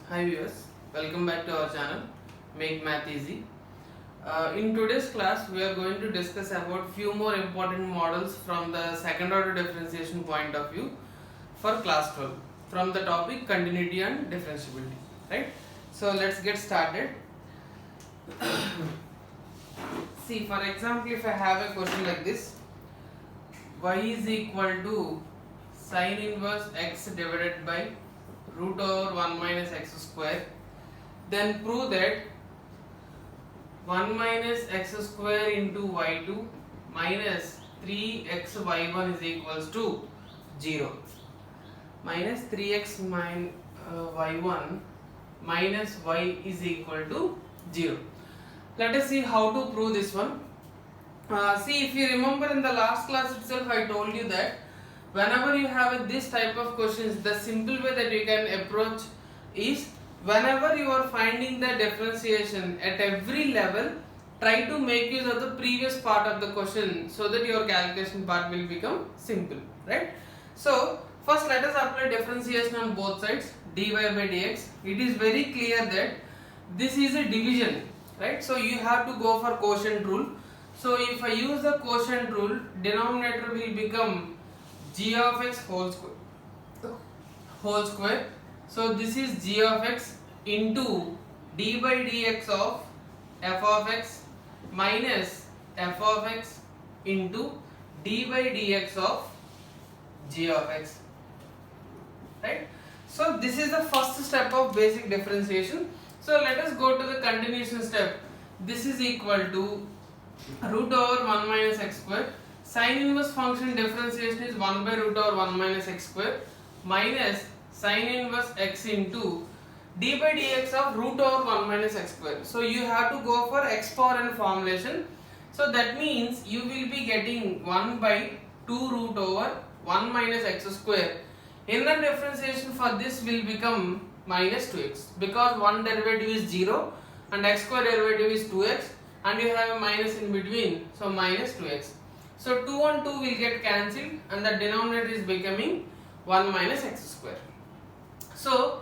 Hi viewers, welcome back to our channel Make Math Easy. In today's class we are going to discuss about few more important models from the second order differentiation point of view for class 12 from the topic continuity and differentiability, right? So let's get started. See, for example, if I have a question like this, y is equal to sin inverse x divided by root over 1 minus x square, then prove that 1 minus x square into y2 minus 3x y1 is equals to 0. Minus 3x y1 minus y is equal to 0. Let us see how to prove this one. See, if you remember in the last class itself I told you that whenever you have this type of questions, the simple way that you can approach is whenever you are finding the differentiation at every level, try to make use of the previous part of the question so that your calculation part will become simple, right? So first let us apply differentiation on both sides, dy by dx. It is very clear that this is a division, right? So you have to go for quotient rule. So if I use the quotient rule, denominator will become g of x whole square. So this is g of x into d by dx of f of x minus f of x into d by dx of g of x, right? So this is the first step of basic differentiation. So let us go to the continuation step. This is equal to root over 1 minus x square. Sin inverse function differentiation is 1 by root over 1 minus x square minus sin inverse x into d by dx of root over 1 minus x square. So you have to go for x power n formulation. So that means you will be getting 1 by 2 root over 1 minus x square. Inner differentiation for this will become minus 2x because one derivative is 0 and x square derivative is 2x and you have a minus in between, so minus 2x. So 2 and 2 will get cancelled and the denominator is becoming 1 minus x square. So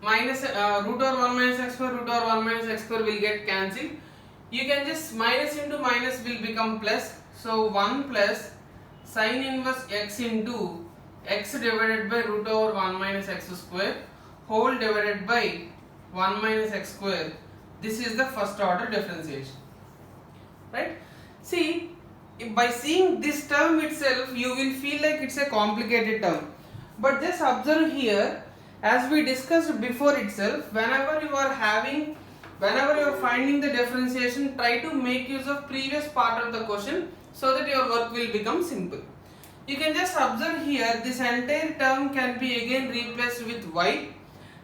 minus root over 1 minus x square, root over 1 minus x square will get cancelled. You can just minus into minus will become plus. So 1 plus sin inverse x into x divided by root over 1 minus x square whole divided by 1 minus x square. This is the first order differentiation, right? See, by seeing this term itself you will feel like it's a complicated term, but just observe here, as we discussed before itself, whenever you are finding the differentiation, try to make use of previous part of the question so that your work will become simple. You can just observe here, this entire term can be again replaced with y,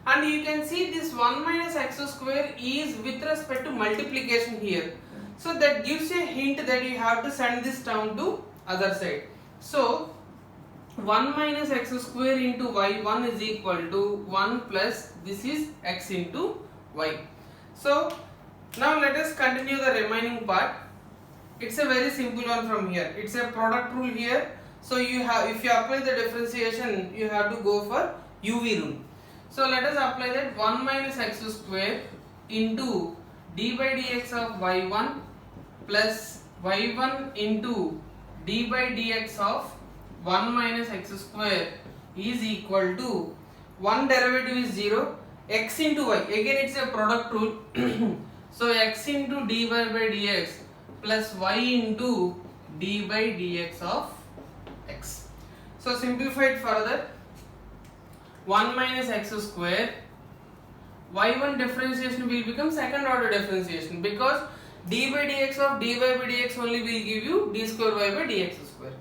and you can see this 1 minus x square is with respect to multiplication here. So that gives you a hint that you have to send this term to other side. So 1 minus x square into y1 is equal to 1 plus this is x into y. So now let us continue the remaining part. It's a very simple one from here. It's a product rule here. So you have, if you apply the differentiation, you have to go for UV rule. So let us apply that 1 minus x square into d by dx of y1 plus y1 into d by dx of 1 minus x square is equal to 1 derivative is 0, x into y, again it's a product rule. So x into dy by dx plus y into d by dx of x. So simplified further, 1 minus x square, y1 differentiation will become second order differentiation because d by dx of dy by dx only will give you d square y by dx square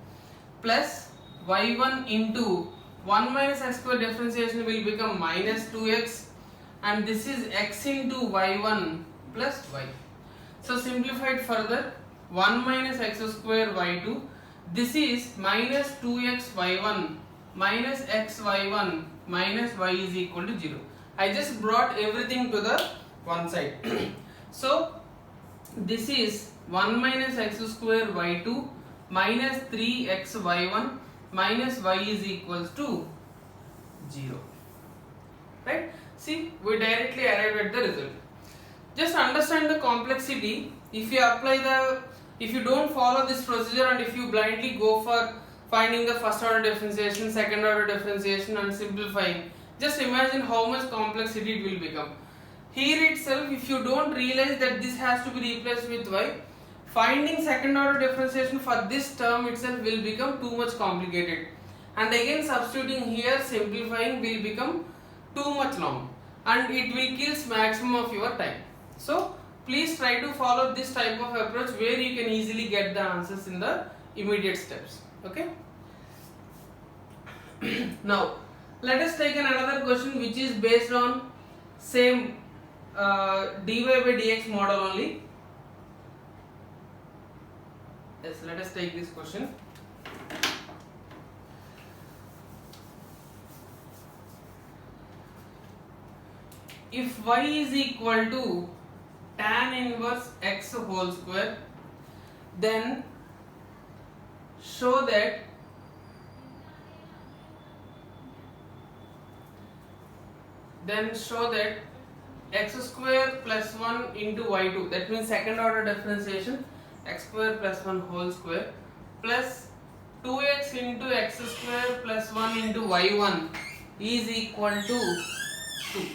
plus y1 into 1 minus x square differentiation will become minus 2x and this is x into y1 plus y. So simplified further, 1 minus x square y2, this is minus 2x y1 minus x y1 minus y is equal to 0. I just brought everything to the one side. So this is 1 minus x square y2 minus 3x y1 minus y is equals to 0. right? See, we directly arrived at the result. Just understand the complexity. If you don't follow this procedure and if you blindly go for finding the first order differentiation, second order differentiation and simplifying, just imagine how much complexity it will become. Here itself, if you don't realize that this has to be replaced with y, finding second order differentiation for this term itself will become too much complicated. And again substituting here, simplifying will become too much long and it will kill maximum of your time. So please try to follow this type of approach where you can easily get the answers in the immediate steps. Okay. Now let us take another question which is based on same dy by dx model only. Yes, let us take this question. If y is equal to tan inverse x whole square, then show that x square plus 1 into y2, that means second order differentiation, x square plus 1 whole square plus 2x into x square plus 1 into y1 is equal to 2.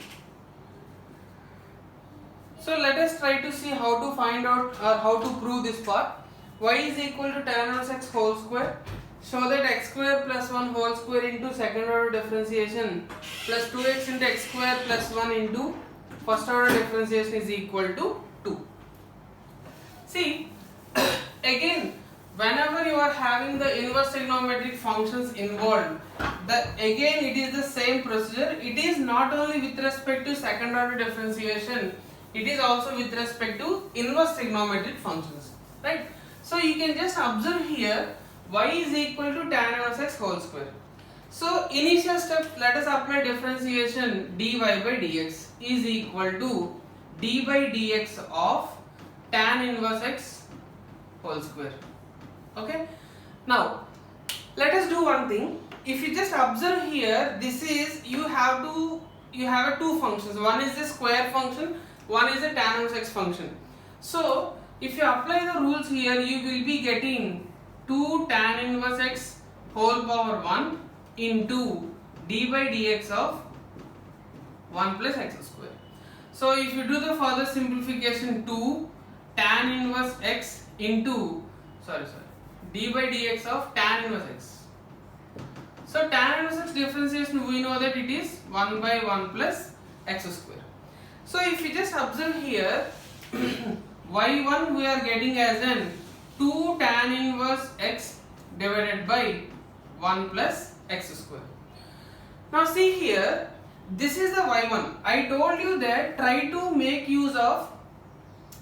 So let us try to see how to find out or how to prove this part. Y is equal to tan inverse x whole square. Show that x square plus 1 whole square into second order differentiation plus 2x into x square plus 1 into first order differentiation is equal to 2. See, again, whenever you are having the inverse trigonometric functions involved, again it is the same procedure. It is not only with respect to second order differentiation, it is also with respect to inverse trigonometric functions, right? So you can just observe here, y is equal to tan inverse x whole square. So initial step, let us apply differentiation dy by dx is equal to d by dx of tan inverse x whole square. Okay. Now let us do one thing. If you just observe here, this is you have a two functions. One is the square function, one is a tan inverse x function. So if you apply the rules here, you will be getting 2 tan inverse x whole power 1 into d by dx of 1 plus x square. So if you do the further simplification, 2 tan inverse x into d by dx of tan inverse x. So tan inverse x differentiation, we know that it is 1 by 1 plus x square. So if you just observe here, y1 we are getting as an 2 tan inverse x divided by 1 plus x square. Now see here, this is the y1. I told you that try to make use of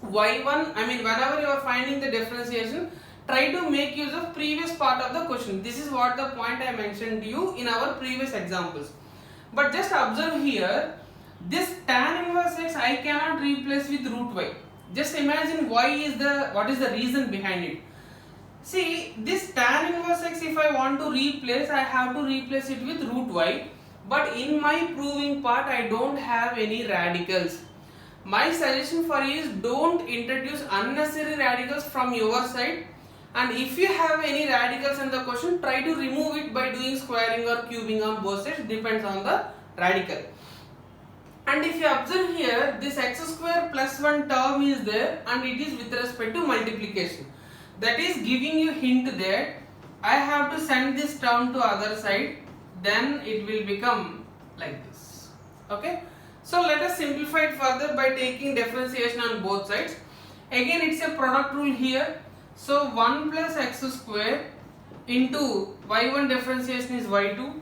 y1, whenever you are finding the differentiation, try to make use of previous part of the question. This is what the point I mentioned to you in our previous examples. But just observe here, this tan inverse x I cannot replace with root y. Just imagine what is the reason behind it. See, this tan inverse x, if I want to replace, I have to replace it with root y. But in my proving part, I don't have any radicals. My suggestion for you is don't introduce unnecessary radicals from your side. And if you have any radicals in the question, try to remove it by doing squaring or cubing on both sides, depends on the radical. And if you observe here, this x square plus 1 term is there and it is with respect to multiplication. That is giving you hint that I have to send this term to other side, then it will become like this. Okay. So let us simplify it further by taking differentiation on both sides. Again it's a product rule here. So 1 plus x square into y1 differentiation is y2.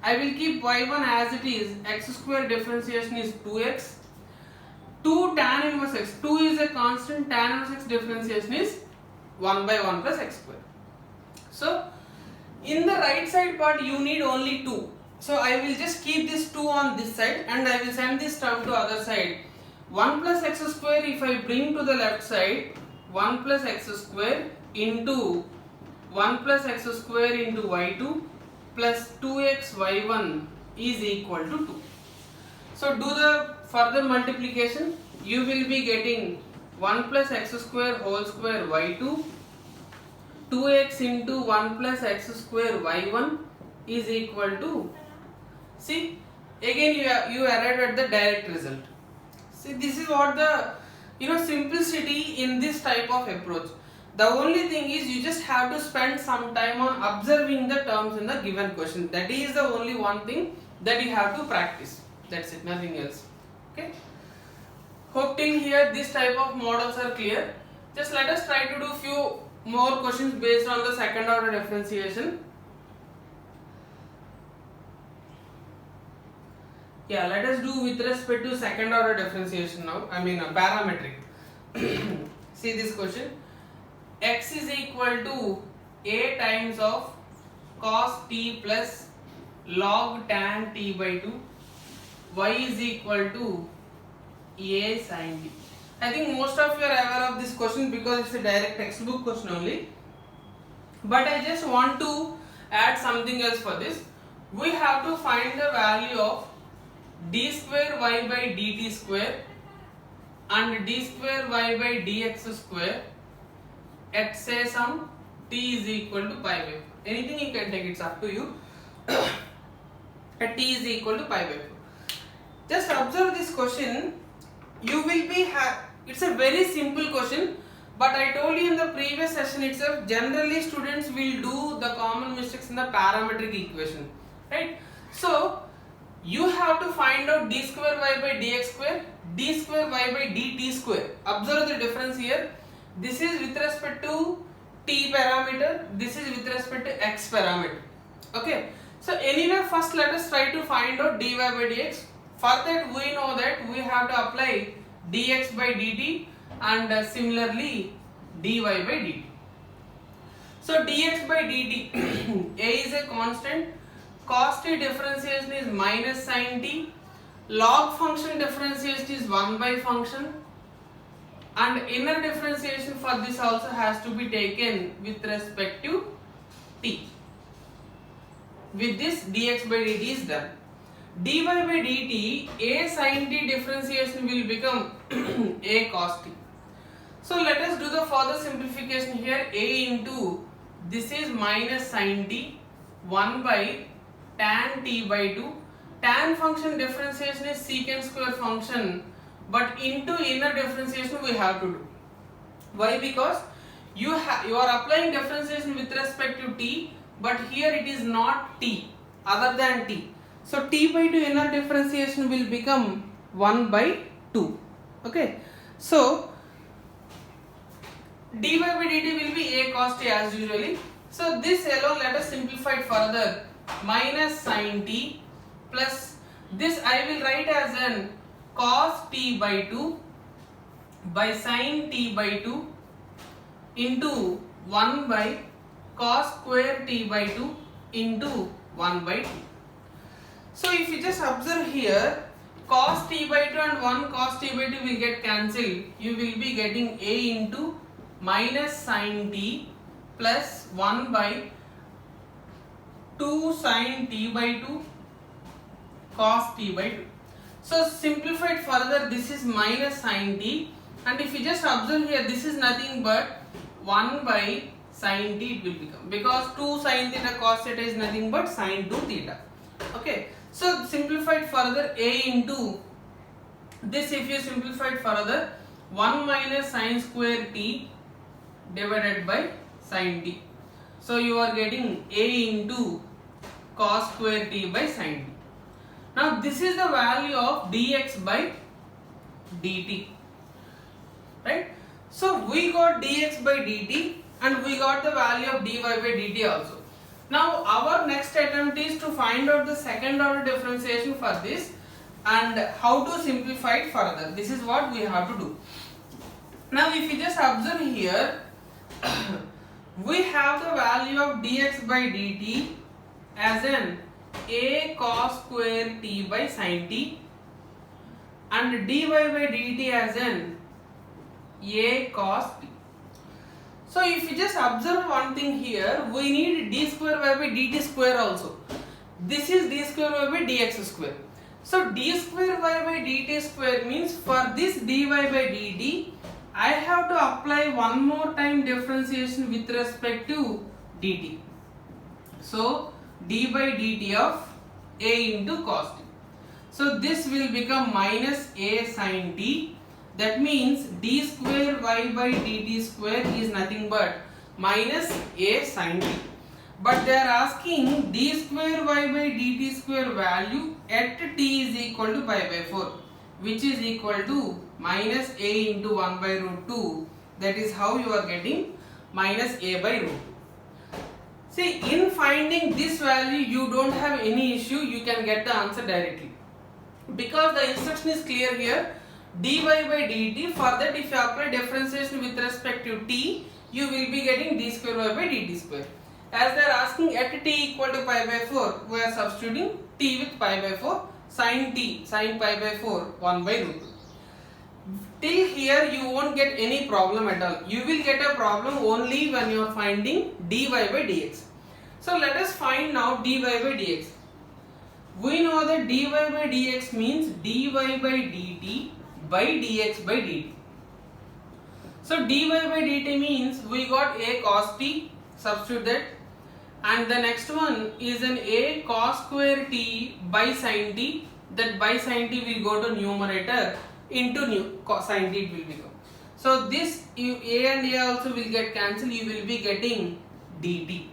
I will keep y1 as it is, x square differentiation is 2x. 2 tan inverse x, 2 is a constant, tan inverse x differentiation is 1 by 1 plus x square. So in the right side part you need only 2. So I will just keep this 2 on this side and I will send this term to other side. 1 plus x square, if I bring to the left side, 1 plus x square into 1 plus x square into y2 plus 2x y1 is equal to 2. So do the further multiplication. You will be getting 1 plus x square whole square y2, 2x into 1 plus x square y1 is equal to, see, again you arrived at the direct result. See, this is what the simplicity in this type of approach. The only thing is you just have to spend some time on observing the terms in the given question. That is the only one thing that you have to practice. That's it, nothing else. Okay. Hope till here this type of models are clear. Just let us try to do few more questions based on the second order differentiation. Yeah, let us do with respect to second order differentiation now. I mean parametric. See this question. X is equal to a times of cos t plus log tan t by 2. Y is equal to a sin t. I think most of you are aware of this question because it's a direct textbook question only. But I just want to add something else for this. We have to find the value of d square y by dt square and d square y by dx square at say some t is equal to pi by 4. Anything you can take, it's up to you. At t is equal to pi by 4. Just observe this question. You will be it's a very simple question, but I told you in the previous session itself, generally students will do the common mistakes in the parametric equation, right? So you have to find out d square y by dx square, d square y by dt square. Observe the difference here. This is with respect to t parameter, this is with respect to x parameter. Okay. So anyway, first let us try to find out dy by dx. For that we know that we have to apply dx by dt and similarly dy by dt. So dx by dt, a is a constant, cos t differentiation is minus sin t, log function differentiation is 1 by function, and inner differentiation for this also has to be taken with respect to t. With this dx by dt is done. dy by dt, a sin t differentiation will become a cos t. So let us do the further simplification here. A into this is minus sin t 1 by tan t by 2. Tan function differentiation is secant square function, but into inner differentiation we have to do. Why? Because you are applying differentiation with respect to t, but here it is not t, other than t. So t by 2 inner differentiation will become 1 by 2. Okay. So dy by dt will be a cos t as usually. So this alone let us simplify it further. Minus sin t plus this I will write as an cos t by 2 by sin t by 2 into 1 by cos square t by 2 into 1 by 2. So if you just observe here, cos t by 2 and 1 cos t by 2 will get cancelled. You will be getting a into minus sin t plus 1 by 2 sin t by 2 cos t by 2. So simplified further, this is minus sin t, and if you just observe here, this is nothing but 1 by sin t it will become, because 2 sin theta cos theta is nothing but sin 2 theta. Okay. So simplified further, a into this, if you simplified further, 1 minus sin square t divided by sin t. So you are getting a into cos square t by sin t. Now this is the value of dx by dt, right? So we got dx by dt and we got the value of dy by dt also. Now our next attempt is to find out the second order differentiation for this and how to simplify it further. This is what we have to do. Now if you just observe here, we have the value of dx by dt as an a cos square t by sin t and dy by dt as an a cos t. So if you just observe one thing here, we need d square y by dt square also. This is d square y by dx square. So d square y by dt square means for this dy by dt, I have to apply one more time differentiation with respect to dt. So d by dt of a into cos t. So this will become minus a sin t. That means d square y by dt square is nothing but minus a sin t. But they are asking d square y by dt square value at t is equal to pi by 4, which is equal to minus a into 1 by root 2. That is how you are getting minus a by root 2. See, in finding this value you don't have any issue, you can get the answer directly. Because the instruction is clear here, dy by dt, for that if you apply differentiation with respect to t, you will be getting d square y by dt square. As they are asking at t equal to pi by 4, we are substituting t with pi by 4, sin pi by 4, 1 by root 2. Till here you won't get any problem at all. You will get a problem only when you are finding dy by dx. So let us find now dy by dx. We know that dy by dx means dy by dt by dx by dt. So dy by dt means we got a cos t, substitute that, and the next one is an a cos square t by sin t. That by sin t will go to numerator, into cos sin t it will become. So this a and a also will get cancelled. You will be getting dt,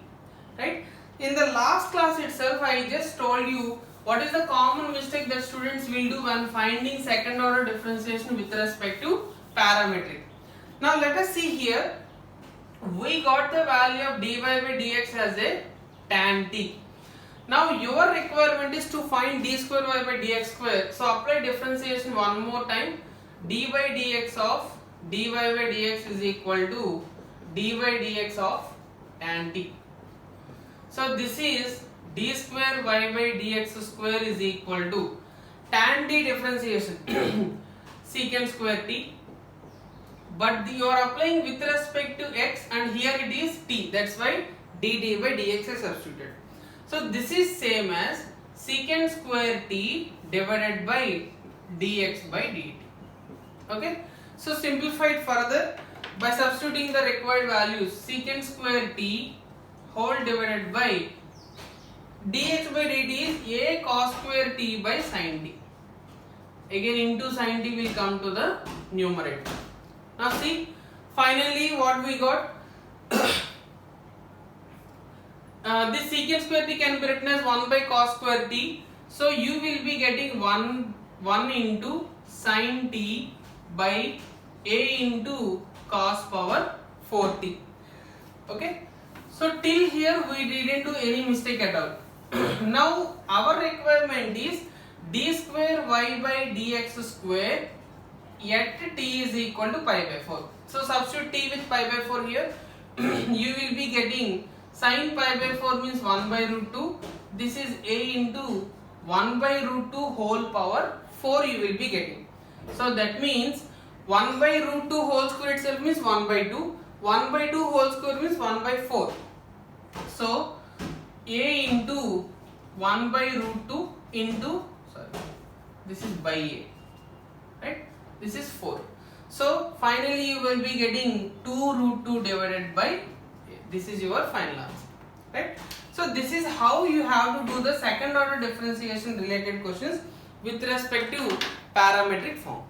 right? In the last class itself, I just told you what is the common mistake that students will do when finding second order differentiation with respect to parametric. Now let us see here. We got the value of dy by dx as a tan t. Now your requirement is to find d square y by dx square. So apply differentiation one more time. D by dx of dy by dx is equal to d by dx of tan t. So this is d square y by dx square is equal to tan t differentiation secant square t. But you are applying with respect to x and here it is t. That's why dd by dx is substituted. So this is same as secant square t divided by dx by dt. Okay. So simplified further by substituting the required values, secant square t whole divided by dx by dt is a cos square t by sin t. Again into sin t will come to the numerator. Now see, finally what we got, this secant square t can be written as 1 by cos square t. So you will be getting 1 into sin t by a into cos power 4t. Okay. So till here we didn't do any mistake at all. Now our requirement is d square y by dx square at t is equal to pi by 4. So substitute t with pi by 4 here. You will be getting sin pi by 4 means 1 by root 2. This is a into 1 by root 2 whole power 4 you will be getting. So that means 1 by root 2 whole square itself means 1 by 2. 1 by 2 whole square means 1 by 4. So a into 1 by root 2 into, this is by a, right? This is 4. So finally you will be getting 2 root 2 divided by a. This is your final answer, right? So this is how you have to do the second order differentiation related questions with respect to parametric form.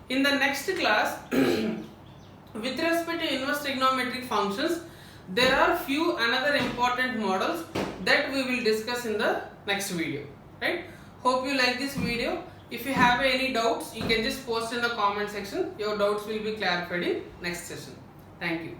In the next class, with respect to inverse trigonometric functions, there are few another important models that we will discuss in the next video, right? Hope you like this video. If you have any doubts, you can just post in the comment section. Your doubts will be clarified in next session. Thank you.